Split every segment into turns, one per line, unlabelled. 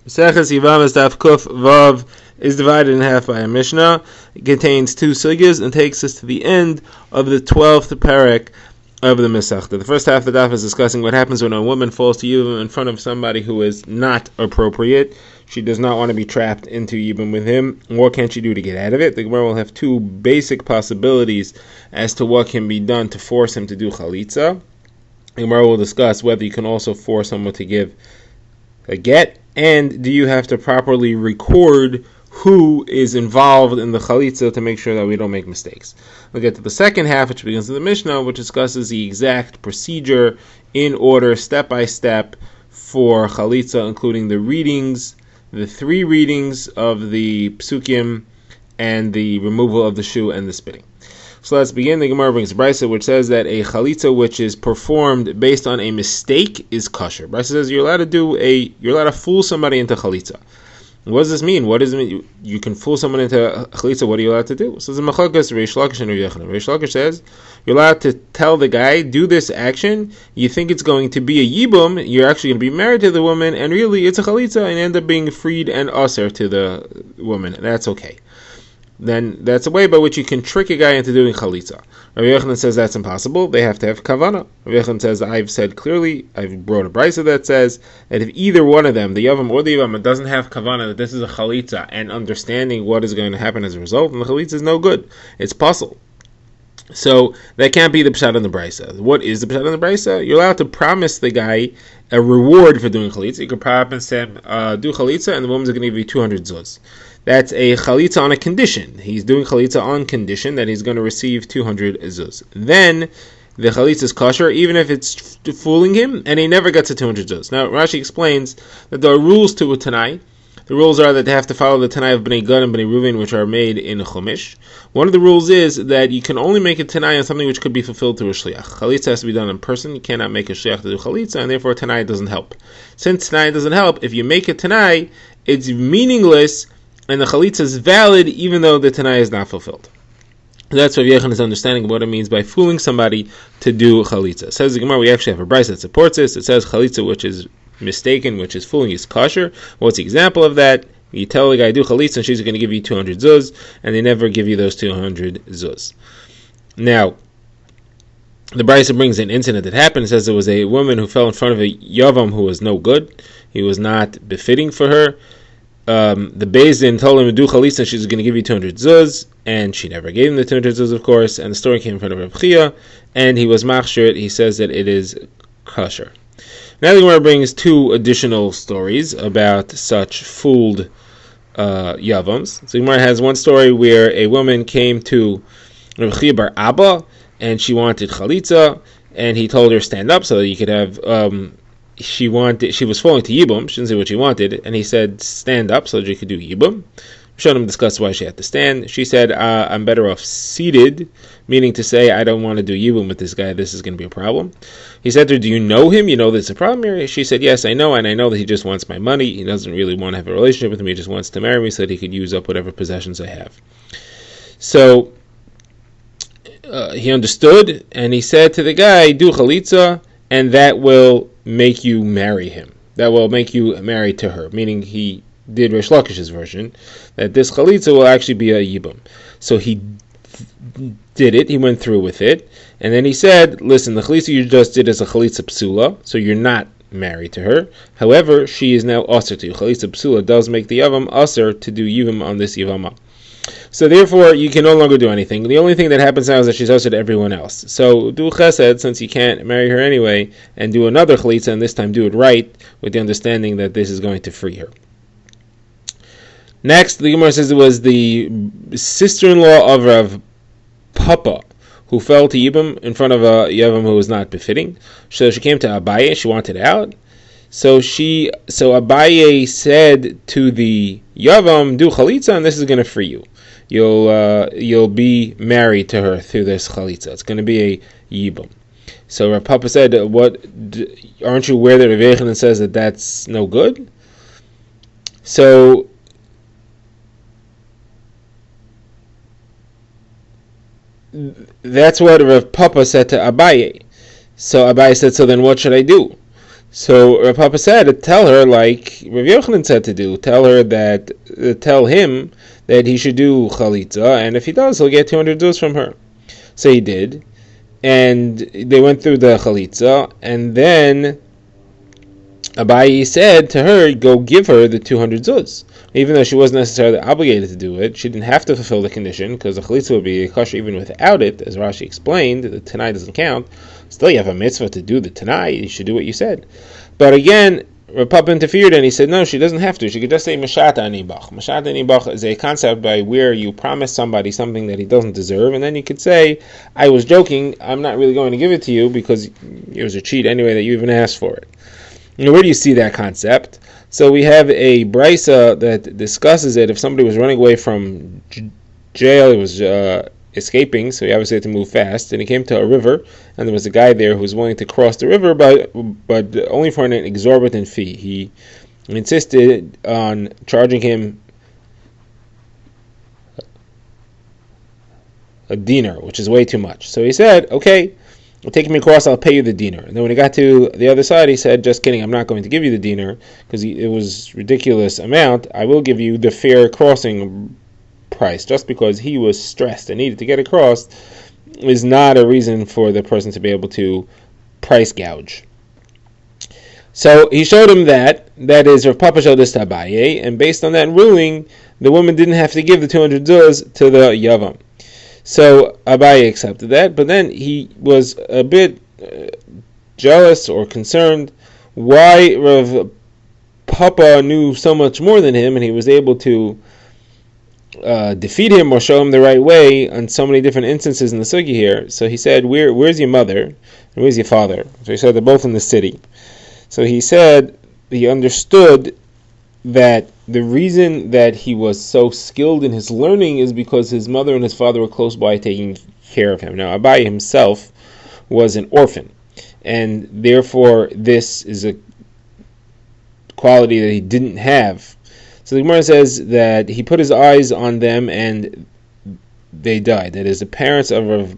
Maseches Yevamos Daf Kuf Vav is divided in half by a Mishnah. It contains two sugyas and takes us to the end of the 12th parak of the Masechta. The first half of the daf is discussing what happens when a woman falls to Yibum in front of somebody who is not appropriate. She does not want to be trapped into Yibum with him. What can she do to get out of it? The Gemara will have two basic possibilities as to what can be done to force him to do chalitza. The Gemara will discuss whether you can also force someone to give a get, and do you have to properly record who is involved in the chalitza to make sure that we don't make mistakes. We'll get to the second half, which begins with the Mishnah, which discusses the exact procedure in order, step by step, for chalitza, including the readings, the 3 readings of the psukim, and the removal of the shoe and the spitting. So let's begin. The Gemara brings a brisa which says that a chalitza which is performed based on a mistake is kosher. Brisa says you're allowed to fool somebody into chalitza. What does this mean? What does it mean? You can fool someone into chalitza. What are you allowed to do? So the Machakas Reish Lakish and Rav Yochanan. Reish Lakish says you're allowed to tell the guy, do this action. You think it's going to be a yibum. You're actually going to be married to the woman, and really it's a chalitza, and end up being freed and aser to the woman. That's okay. Then that's a way by which you can trick a guy into doing chalitza. Rav Yochanan says that's impossible. They have to have kavana. Rav Yochanan says, I've said clearly, I've brought a brisa that says that if either one of them, the yavam or the yavama, doesn't have kavana, that this is a chalitza, and understanding what is going to happen as a result, then the chalitza is no good. It's puzzle. So that can't be the pshat on the brisa. What is the pshat on the brisa? You're allowed to promise the guy a reward for doing chalitza. You could promise him, do chalitza, and the woman's going to give you 200 zuz. That's a chalitza on a condition. He's doing chalitza on condition that he's going to receive 200 zuz. Then the chalitza is kosher, even if it's fooling him, and he never gets a 200 zuz. Now Rashi explains that there are rules to a tanai. The rules are that they have to follow the tanai of Bnei Gad and Bnei Reuven, which are made in Chumash. One of the rules is that you can only make a tanai on something which could be fulfilled through a shliach. Chalitza has to be done in person. You cannot make a shliach to do chalitza, and therefore tanai doesn't help. Since tanai doesn't help, if you make a tanai, it's meaningless, and the chalitza is valid even though the tanai is not fulfilled. That's Rav Yochanan's understanding of what it means by fooling somebody to do chalitza. Says the Gemara, we actually have a brisa that supports this. It says chalitza which is mistaken, which is fooling, is kosher. What's the example of that? You tell the guy do chalitza and she's going to give you 200 zuz, and they never give you those 200 zuz. Now, the brisa brings an incident that happened. It says there was a woman who fell in front of a yavam who was no good. He was not befitting for her. The Beis Din told him to do chalitza, she's going to give you 200 zuz, and she never gave him the 200 zuz, of course, and the story came in front of Rav Chia, and he was machshir. He says that it is kosher. Now the Gemara brings 2 additional stories about such fooled yavams. So the Gemara has one story where a woman came to Rav Chia bar Abba, and she wanted chalitza, and he told her stand up so that you could have she was falling to Yibum. She didn't say what she wanted, and he said stand up so that you could do Yibum. Shonim discussed why she had to stand. She said, I'm better off seated, meaning to say, I don't want to do Yibum with this guy, this is going to be a problem. He said to her, do you know him? You know there's a problem here? She said, yes, I know, and I know that he just wants my money. He doesn't really want to have a relationship with me, he just wants to marry me so that he could use up whatever possessions I have. So, he understood, and he said to the guy, do chalitza, and that will make you marry him. That will make you married to her. Meaning he did Reish Lakish's version, that this chalitza will actually be a yibum. So he did it, he went through with it, and then he said, listen, the chalitza you just did is a chalitza psula, so you're not married to her. However, she is now aser to you. Chalitza psula does make the yavam aser to do yibum on this yavama. So therefore, you can no longer do anything. The only thing that happens now is that she's also to everyone else. So do chesed, since you can't marry her anyway, and do another chalitza, and this time do it right, with the understanding that this is going to free her. Next, the Gemara says it was the sister-in-law of Rav Papa, who fell to Yibam in front of a Yavam who was not befitting. So she came to Abaye, she wanted out. So Abaye said to the Yavam, do chalitza, and this is going to free you. You'll be married to her through this chalitza. It's going to be a yibum. So Rav Papa said, aren't you aware that Rav Yochanan says that that's no good? So that's what Rav Papa said to Abaye. So Abaye said, so then what should I do? So Rav Papa said, tell her like Rav Yochanan said to do. Tell him that he should do chalitza, and if he does, he'll get 200 zuz from her. So he did, and they went through the chalitza, and then Abaye said to her, go give her the 200 zuz. Even though she wasn't necessarily obligated to do it, she didn't have to fulfill the condition, because the chalitza would be kosher even without it, as Rashi explained. The Tanai doesn't count. Still, you have a mitzvah to do the Tanai. You should do what you said. But again, Rav Papa interfered, and he said, no, she doesn't have to. She could just say Mashata Anibach. Mashata Anibach is a concept by where you promise somebody something that he doesn't deserve, and then you could say, I was joking, I'm not really going to give it to you, because it was a cheat anyway that you even asked for it. Now, where do you see that concept? So we have a brisa that discusses it. If somebody was running away from jail, he was escaping, so he obviously had to move fast, and he came to a river, and there was a guy there who was willing to cross the river, but only for an exorbitant fee. He insisted on charging him a dinar, which is way too much. So he said, okay, take me across, I'll pay you the dinar. And then when he got to the other side, he said, just kidding, I'm not going to give you the dinar, because it was a ridiculous amount. I will give you the fair crossing price. Just because he was stressed and needed to get across is not a reason for the person to be able to price gouge. So he showed him that is, Rav Papa showed this to Abaye, and based on that ruling, the woman didn't have to give the 200 zuz to the Yavam. So Abaye accepted that, but then he was a bit jealous or concerned why Rav Papa knew so much more than him, and he was able to defeat him or show him the right way on so many different instances in the sugi here. So he said, where's your mother and where's your father? So he said they're both in the city. So he said he understood that the reason that he was so skilled in his learning is because his mother and his father were close by taking care of him. Now Abaye himself was an orphan, and therefore this is a quality that he didn't have. So the Gemara says that he put his eyes on them and they died. That is, the parents of Rav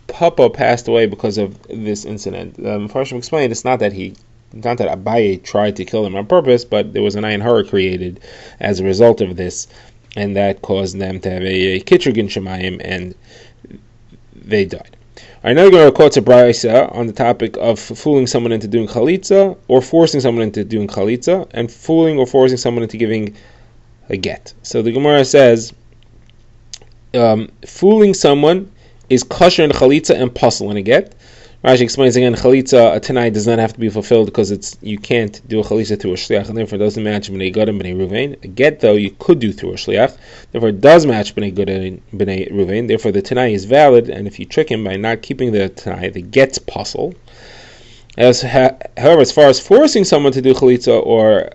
Papa passed away because of this incident. Farshim explained it's not that Abaye tried to kill them on purpose, but there was an ayin hara created as a result of this, and that caused them to have a kitrugin shemayim, and they died. Alright, now we're going to quote a brisa on the topic of fooling someone into doing chalitza, or forcing someone into doing chalitza, and fooling or forcing someone into giving a get. So the Gemara says, fooling someone is kosher in chalitza and puzzle in a get. Rashi explains again, chalitza, a tanai does not have to be fulfilled because you can't do a chalitza through a shliach, and therefore it doesn't match b'nei Gad and b'nei Ruvain. A get, though, you could do through a shliach, therefore it does match b'nei Gad and b'nei Ruvain, therefore the tanai is valid, and if you trick him by not keeping the tanai, the get's puzzle. However, as far as forcing someone to do chalitza or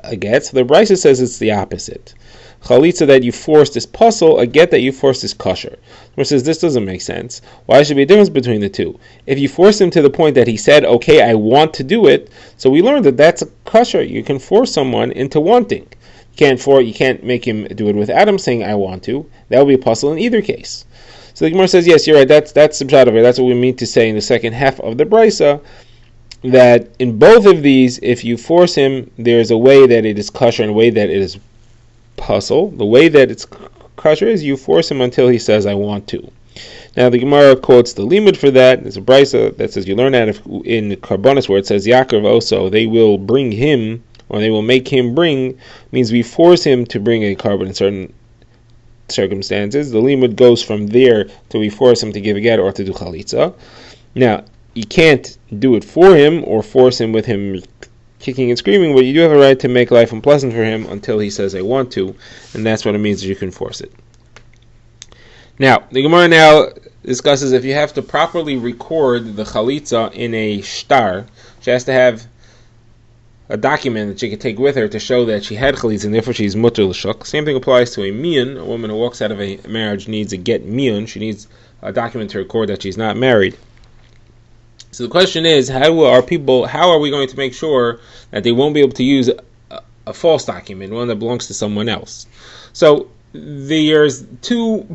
a get, so the brisa says it's the opposite. Chalitza that you forced is puzzle, a get that you forced is kosher. Which says this doesn't make sense. Why should there be a difference between the two? If you force him to the point that he said, okay, I want to do it, so we learned that that's a kosher. You can force someone into wanting. You can't make him do it without him saying, I want to. That will be a puzzle in either case. So the Gemara says, yes, you're right, that's the pshat of it. That's what we mean to say in the second half of the brisa, that in both of these, if you force him, there's a way that it is kosher and a way that it is puzzle. The way that it's kosher is you force him until he says, I want to. Now the Gemara quotes the limud for that. There's a brisa that says you learn that in Karbonis where it says Yaakov also, they will bring him, or they will make him bring, means we force him to bring a carbon in certain circumstances. The limud goes from there to we force him to give a get or to do chalitza. Now, you can't do it for him or force him with him kicking and screaming, but you do have a right to make life unpleasant for him until he says I want to, and that's what it means that you can force it. Now, the Gemara now discusses if you have to properly record the chalitza in a shtar, she has to have a document that she can take with her to show that she had chalitza, and therefore she's mutter l'shuk. Same thing applies to a miyun. A woman who walks out of a marriage needs a get miyun. She needs a document to record that she's not married. So the question is, how are we going to make sure that they won't be able to use a false document, one that belongs to someone else? So there's two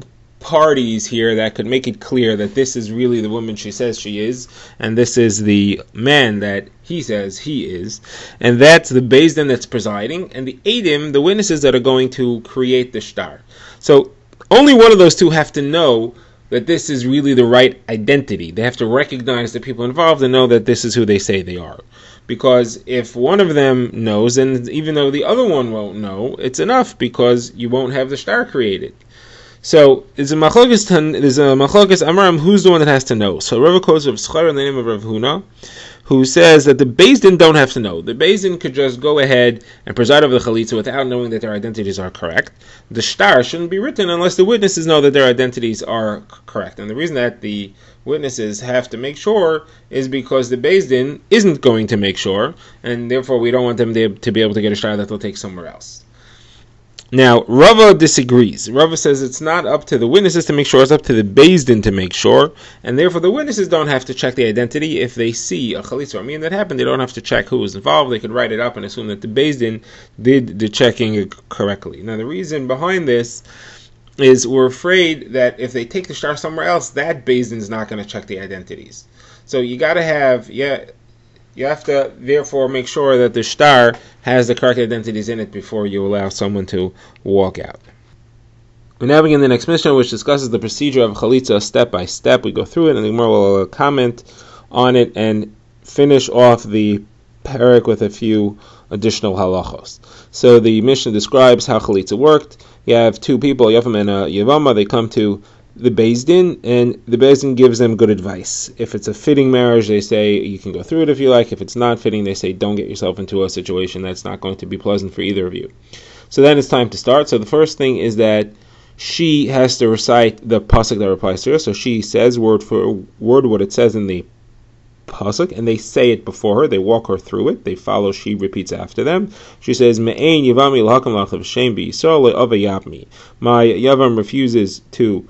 parties here that could make it clear that this is really the woman she says she is, and this is the man that he says he is, and that's the Beis Din that's presiding, and the Eidim, the witnesses that are going to create the shtar. So only one of those two have to know that this is really the right identity. They have to recognize the people involved and know that this is who they say they are. Because if one of them knows, and even though the other one won't know, it's enough because you won't have the shtar created. So there's a machlokes Amaram, who's the one that has to know? So Rav quotes Rav Schar in the name of Rav Huna, who says that the Beis Din don't have to know. The Beis Din could just go ahead and preside over the chalitza without knowing that their identities are correct. The shtar shouldn't be written unless the witnesses know that their identities are correct. And the reason that the witnesses have to make sure is because the Beis Din isn't going to make sure, and therefore we don't want them to be able to get a shtar that they'll take somewhere else. Now, Rava disagrees. Rava says it's not up to the witnesses to make sure, it's up to the Beis Din to make sure, and therefore the witnesses don't have to check the identity if they see a chalitza. I mean, that happened, they don't have to check who was involved, they could write it up and assume that the Beis Din did the checking correctly. Now, the reason behind this is we're afraid that if they take the shtar somewhere else, that Beis Din is not going to check the identities. So you got to have, you have to therefore make sure that the shtar has the correct identities in it before you allow someone to walk out. We now begin the next Mishnah, which discusses the procedure of chalitza step by step. We go through it, and the Gemara will comment on it and finish off the parak with a few additional halachos. So the Mishnah describes how chalitza worked. You have two people, Yevam and Yevama. They come to the Beis Din, and the Beis Din gives them good advice. If it's a fitting marriage, they say you can go through it if you like. If it's not fitting, they say don't get yourself into a situation that's not going to be pleasant for either of you. So then it's time to start. So the first thing is that she has to recite the pasuk that applies to her. So she says word for word what it says in the pasuk, and they say it before her. They walk her through it. They follow. She repeats after them. She says, "Me'ein Yevami l'hakam l'chav Shem b'Yisrael le'ava Yavmi." My Yavam refuses to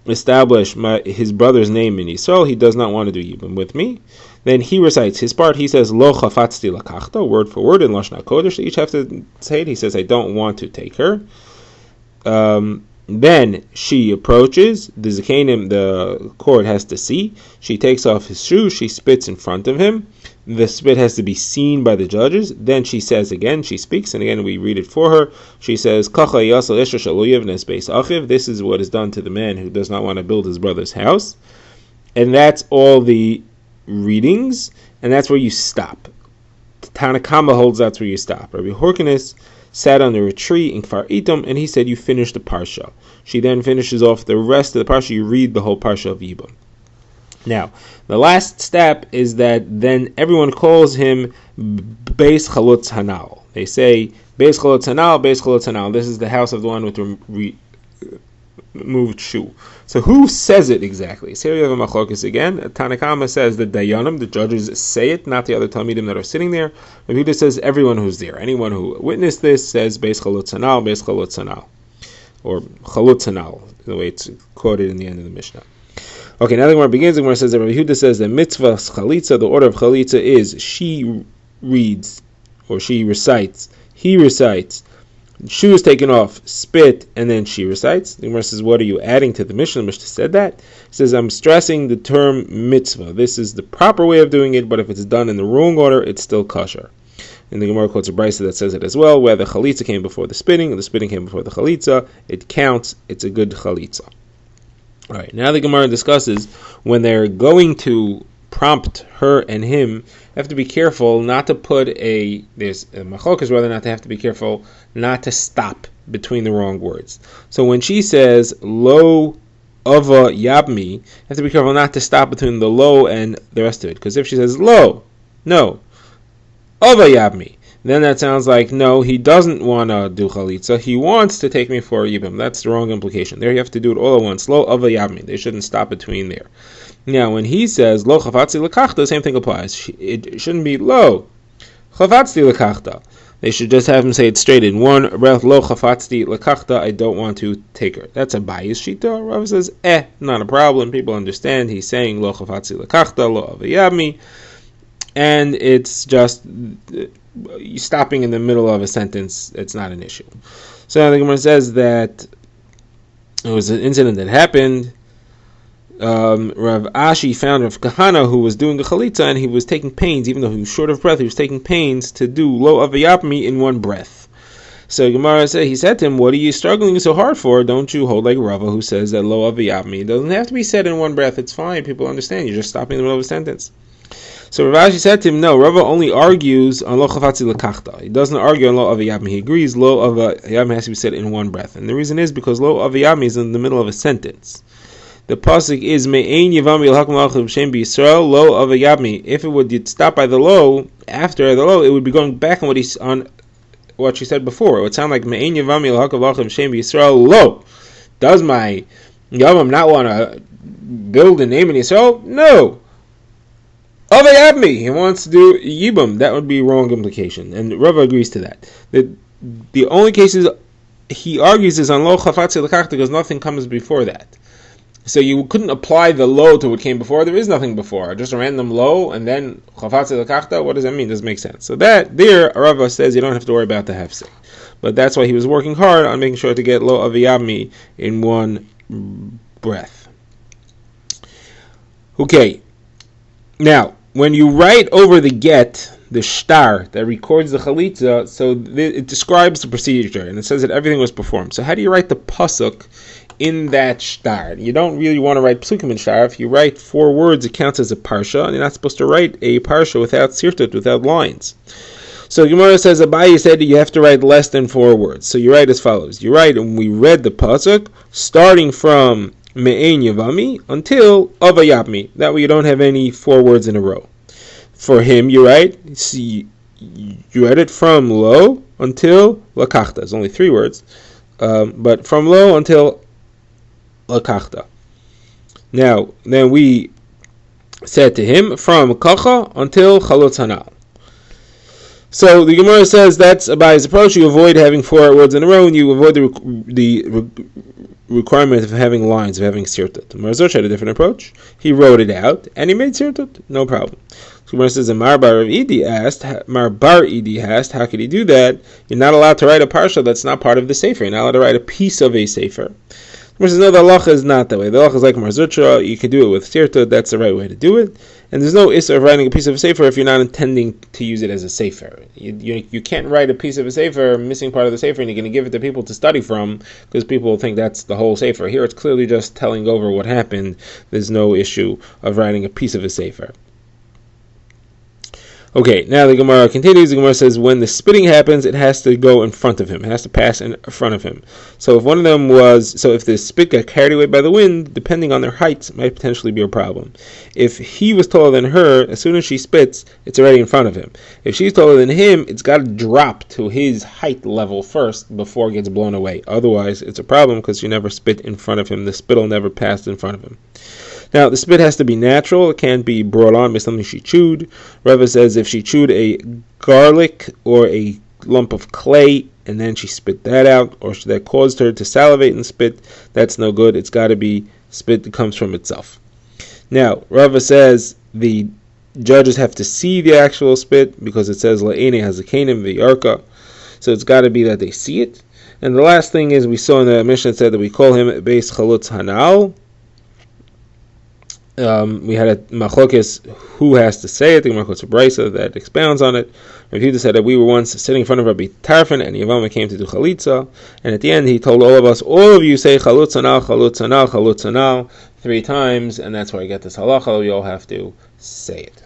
establish his brother's name in Yisrael. He does not want to do Yibam with me. Then he recites his part. He says, Lo chafatzti lakachta, word for word in Lashon HaKodesh. They each have to say it. He says, I don't want to take her. Then she approaches. The Zakanim, the court has to see. She takes off his shoes. She spits in front of him. The spit has to be seen by the judges. Then she says again, she speaks, and again we read it for her. She says, this is what is done to the man who does not want to build his brother's house. And that's all the readings, and that's where you stop. Tanakama holds that's where you stop. Rabbi Horkanis sat under a tree in Kfar Itam, and he said you finish the parsha. She then finishes off the rest of the parsha. You read the whole parsha of Yibam. Now, the last step is that then everyone calls him Beis Chalutz Hanal. They say, Beis Chalutz Hanal, Beis Chalutz Hanal. This is the house of the one with the removed shoe. So who says it exactly? So here you have a machlokes again. Tanakama says the Dayanim, the judges, say it, not the other Talmidim that are sitting there. Rabbi Yehuda says everyone who's there. Anyone who witnessed this says Beis Chalutz Hanal, Beis Chalutz Hanal. Or Chalutz Hanal, the way it's quoted in the end of the Mishnah. Okay, now the Gemara begins. The Gemara says that Rabbi Yehuda says that mitzvah chalitza, the order of chalitza is she reads, or she recites, he recites, shoes taken off, spit, and then she recites. The Gemara says, what are you adding to the Mishnah? The Mishnah said that. It says, I'm stressing the term mitzvah. This is the proper way of doing it, but if it's done in the wrong order, it's still kosher. And the Gemara quotes a brisa that says it as well, where the chalitza came before the spitting, and the spitting came before the chalitza. It counts. It's a good chalitza. All right, now the Gemara discusses when they're going to prompt her and him, they have to be careful not to put there's a machlokes whether or not they have to be careful not to stop between the wrong words. So when she says, Lo ava yabmi, you have to be careful not to stop between the lo and the rest of it. Because if she says, Lo, no, ava yabmi, then that sounds like, no, he doesn't want to do chalitza. He wants to take me for a yibam. That's the wrong implication. There you have to do it all at once. Lo ava yabmi. They shouldn't stop between there. Now, when he says, lo chafatzi lekachta, the same thing applies. It shouldn't be lo chafatzi lekachta. They should just have him say it straight in one breath, lo chafatzi lekachta, I don't want to take her. That's a bias shita. Rav says, not a problem. People understand. He's saying, lo chafatzi lekachta, lo ava yabmi. And it's just stopping in the middle of a sentence. It's not an issue. So the Gemara says that It was an incident that happened. Rav Ashi found Rav Kahana who was doing a chalitza, and he was taking pains, even though he was short of breath, he was taking pains to do lo avayapmi in one breath. So Gemara said, he said to him, what are you struggling so hard for? Don't you hold like Rava, who says that lo avayapmi doesn't have to be said in one breath. It's fine, people understand, you're just stopping in the middle of a sentence. So Rav Ashi said to him, no, Rava only argues on lo chafatzi lekachta. He doesn't argue on lo avayapmi. He agrees lo avayapmi has to be said in one breath. And the reason is because lo avayapmi is in the middle of a sentence. The pasuk is me'ein Yevamos Daf Shem b'Yisrael lo avayapmi. If it would stop by the lo, after the lo, it would be going back on what she said before. It would sound like me'ein Yevamos Daf Shem b'Yisrael lo. Does my Yavam not want to build a name in Yisrael? No. Avayapmi. He wants to do Yibam. That would be wrong implication, and Rava agrees to that. The only cases he argues is on lo chafatzi lekachta because nothing comes before that. So you couldn't apply the lo to what came before. There is nothing before. Just a random lo and then chafatzi lekachta. What does that mean? Doesn't make sense. So that there, Rava says you don't have to worry about the hefsek. But that's why he was working hard on making sure to get lo avayapmi in one breath. Okay. Now, when you write over the get, the shtar that records the chalitza, so it describes the procedure and it says that everything was performed. So how do you write the pasuk in that shtar? You don't really want to write psukim in shtar. If you write 4 words, it counts as a parsha, and you're not supposed to write a parsha without sirtut, without lines. So Gemara says, Abaye said you have to write less than 4 words. So you write as follows. You write, and we read the pasuk, starting from me'ein Yevami until avayapmi. That way you don't have any 4 words in a row. For him, you write, you read it from lo until lakachta. It's only 3 words, but from lo until lakachta. Now, then we said to him, from kacha until chalutz hanal. So the Gemara says that's Abaye's approach. You avoid having 4 words in a row, and you avoid the requirement of having lines, of having sirtut. Marzosh had a different approach. He wrote it out, and he made sirtut. No problem. So Gemara says, Mar Bar Idi asked, how could he do that? You're not allowed to write a parsha that's not part of the sefer. You're not allowed to write a piece of a sefer. Gemara says, no, the halacha is not that way. The halacha is like Marzutra. You can do it with sirtut. That's the right way to do it. And there's no issur of writing a piece of a sefer if you're not intending to use it as a sefer. You can't write a piece of a sefer, missing part of the sefer, and you're going to give it to people to study from, because people will think that's the whole sefer. Here it's clearly just telling over what happened. There's no issue of writing a piece of a sefer. Okay, now the Gemara continues. The Gemara says when the spitting happens, it has to go in front of him. It has to pass in front of him. So if one of them if the spit got carried away by the wind, depending on their heights, it might potentially be a problem. If he was taller than her, as soon as she spits, it's already in front of him. If she's taller than him, it's got to drop to his height level first before it gets blown away. Otherwise, it's a problem because she never spit in front of him. The spittle never passed in front of him. Now, the spit has to be natural. It can't be brought on by something she chewed. Rava says if she chewed a garlic or a lump of clay and then she spit that out, or that caused her to salivate and spit, that's no good. It's got to be spit that comes from itself. Now, Rava says the judges have to see the actual spit because it says la'ene hazakanim v'yarka. So it's got to be that they see it. And the last thing is we saw in the Mishnah said that we call him beis chalutz hanal. We had a machlokes who has to say it. The Gemara quotes a brisa that expounds on it. Rav Yehuda said that we were once sitting in front of Rabbi Tarfon, and Yevama came to do chalitza, and at the end he told all of you say chalutz hanal, chalutz hanal, chalutz hanal 3 times, and that's where I get this halacha. We all have to say it.